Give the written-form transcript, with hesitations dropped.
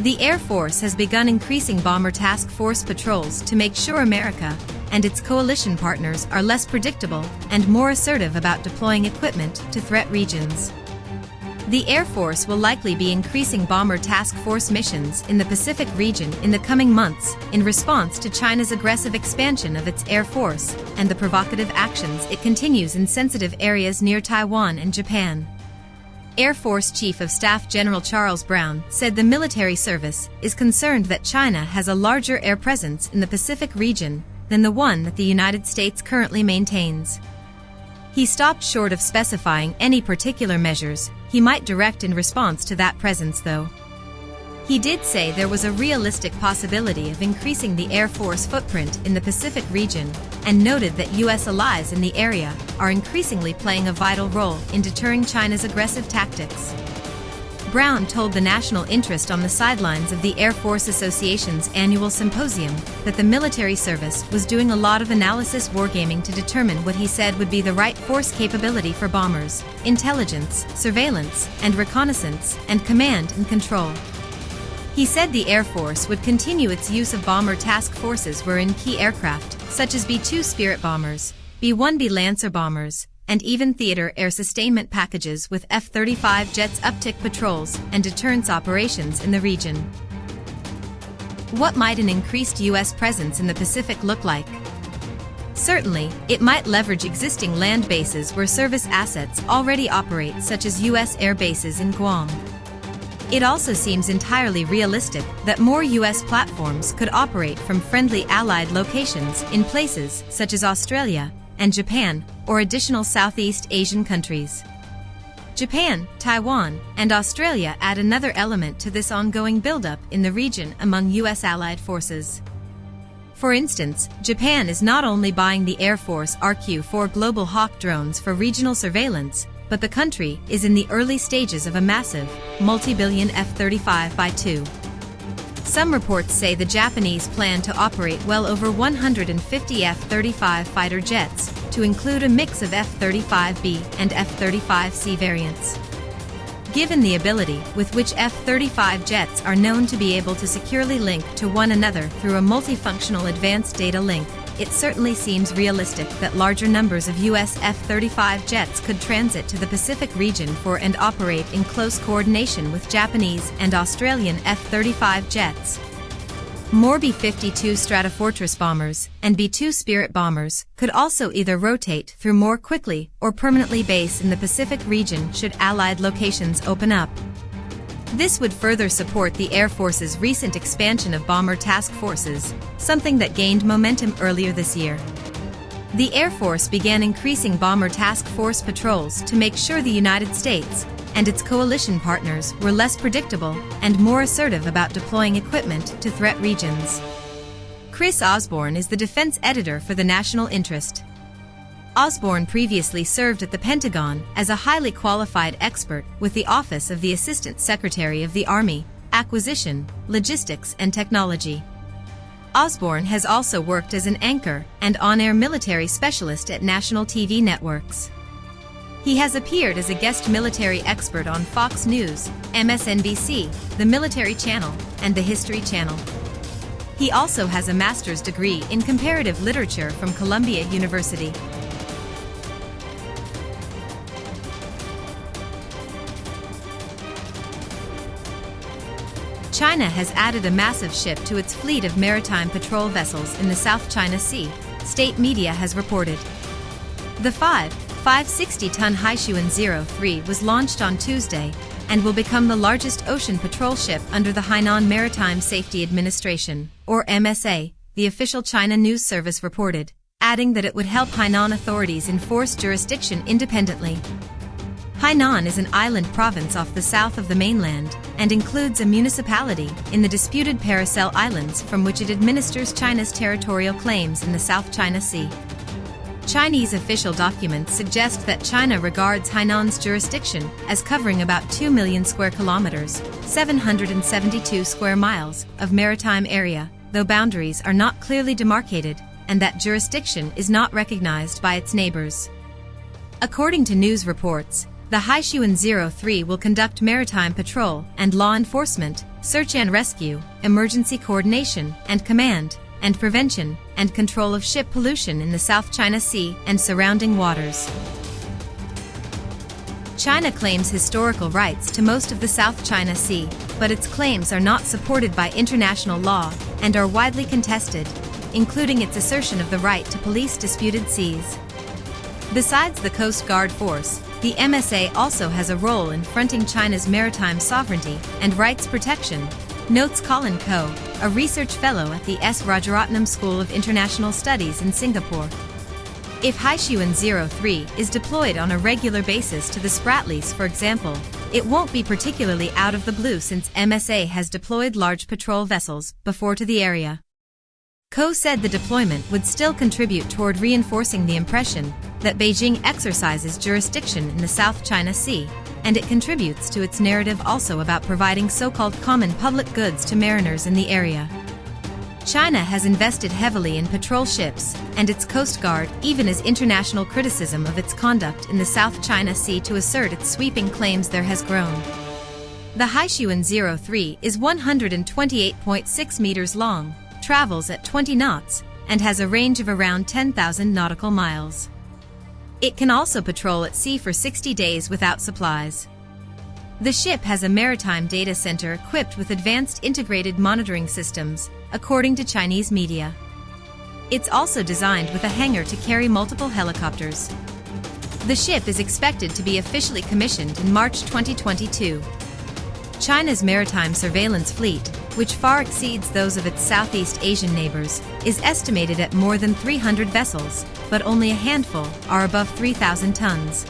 The Air Force has begun increasing bomber task force patrols to make sure America and its coalition partners are less predictable and more assertive about deploying equipment to threat regions. The Air Force will likely be increasing bomber task force missions in the Pacific region in the coming months in response to China's aggressive expansion of its Air Force and the provocative actions it continues in sensitive areas near Taiwan and Japan. Air Force Chief of Staff General Charles Brown said the military service is concerned that China has a larger air presence in the Pacific region than the one that the United States currently maintains. He stopped short of specifying any particular measures he might direct in response to that presence, though. He did say there was a realistic possibility of increasing the Air Force footprint in the Pacific region, and noted that U.S. allies in the area are increasingly playing a vital role in deterring China's aggressive tactics. Brown told the National Interest on the sidelines of the Air Force Association's annual symposium that the military service was doing a lot of analysis wargaming to determine what he said would be the right force capability for bombers, intelligence, surveillance, and reconnaissance, and command and control. He said the Air Force would continue its use of bomber task forces wherein key aircraft, such as B-2 Spirit bombers, B-1B Lancer bombers, and even theater air sustainment packages with F-35 jets uptick patrols and deterrence operations in the region. What might an increased U.S. presence in the Pacific look like? Certainly, it might leverage existing land bases where service assets already operate, such as U.S. air bases in Guam. It also seems entirely realistic that more U.S. platforms could operate from friendly allied locations in places such as Australia and Japan, or additional Southeast Asian countries. Japan, Taiwan, and Australia add another element to this ongoing buildup in the region among U.S. allied forces. For instance, Japan is not only buying the Air Force RQ-4 Global Hawk drones for regional surveillance, but the country is in the early stages of a massive, multi-billion F-35x2. Some reports say the Japanese plan to operate well over 150 F-35 fighter jets, to include a mix of F-35B and F-35C variants. Given the ability with which F-35 jets are known to be able to securely link to one another through a multifunctional advanced data link, it certainly seems realistic that larger numbers of U.S. F-35 jets could transit to the Pacific region for and operate in close coordination with Japanese and Australian F-35 jets. More B-52 Stratofortress bombers and B-2 Spirit bombers could also either rotate through more quickly or permanently base in the Pacific region should Allied locations open up. This would further support the Air Force's recent expansion of bomber task forces, something that gained momentum earlier this year. The Air Force began increasing bomber task force patrols to make sure the United States and its coalition partners were less predictable and more assertive about deploying equipment to threat regions. Chris Osborne is the defense editor for the National Interest. Osborne previously served at the Pentagon as a highly qualified expert with the Office of the Assistant Secretary of the Army, Acquisition, Logistics and Technology. Osborne has also worked as an anchor and on-air military specialist at national TV networks. He has appeared as a guest military expert on Fox News, MSNBC, the Military Channel, and the History Channel. He also has a master's degree in comparative literature from Columbia University. China has added a massive ship to its fleet of maritime patrol vessels in the South China Sea, state media has reported. The 560-ton Haishuan 03 was launched on Tuesday and will become the largest ocean patrol ship under the Hainan Maritime Safety Administration, or MSA, the official China news service reported, adding that it would help Hainan authorities enforce jurisdiction independently. Hainan is an island province off the south of the mainland and includes a municipality in the disputed Paracel Islands from which it administers China's territorial claims in the South China Sea. Chinese official documents suggest that China regards Hainan's jurisdiction as covering about 2 million square kilometers, 772 square miles, of maritime area, though boundaries are not clearly demarcated, and that jurisdiction is not recognized by its neighbors. According to news reports, The Haishuan-03 will conduct maritime patrol and law enforcement, search and rescue, emergency coordination and command, and prevention and control of ship pollution in the South China Sea and surrounding waters. China claims historical rights to most of the South China Sea, but its claims are not supported by international law and are widely contested, including its assertion of the right to police disputed seas. Besides the Coast Guard Force, the MSA also has a role in fronting China's maritime sovereignty and rights protection, notes Colin Koh, a research fellow at the S. Rajaratnam School of International Studies in Singapore. If Haishuan-03 is deployed on a regular basis to the Spratlys, for example, it won't be particularly out of the blue since MSA has deployed large patrol vessels before to the area. Koh said the deployment would still contribute toward reinforcing the impression that Beijing exercises jurisdiction in the South China Sea, and it contributes to its narrative also about providing so-called common public goods to mariners in the area. China has invested heavily in patrol ships and its Coast Guard, even as international criticism of its conduct in the South China Sea to assert its sweeping claims there has grown. The Haishuan-03 is 128.6 meters long, travels at 20 knots, and has a range of around 10,000 nautical miles. It can also patrol at sea for 60 days without supplies. The ship has a maritime data center equipped with advanced integrated monitoring systems, according to Chinese media. It's also designed with a hangar to carry multiple helicopters. The ship is expected to be officially commissioned in March 2022. China's maritime surveillance fleet, which far exceeds those of its Southeast Asian neighbors, is estimated at more than 300 vessels, but only a handful are above 3,000 tons.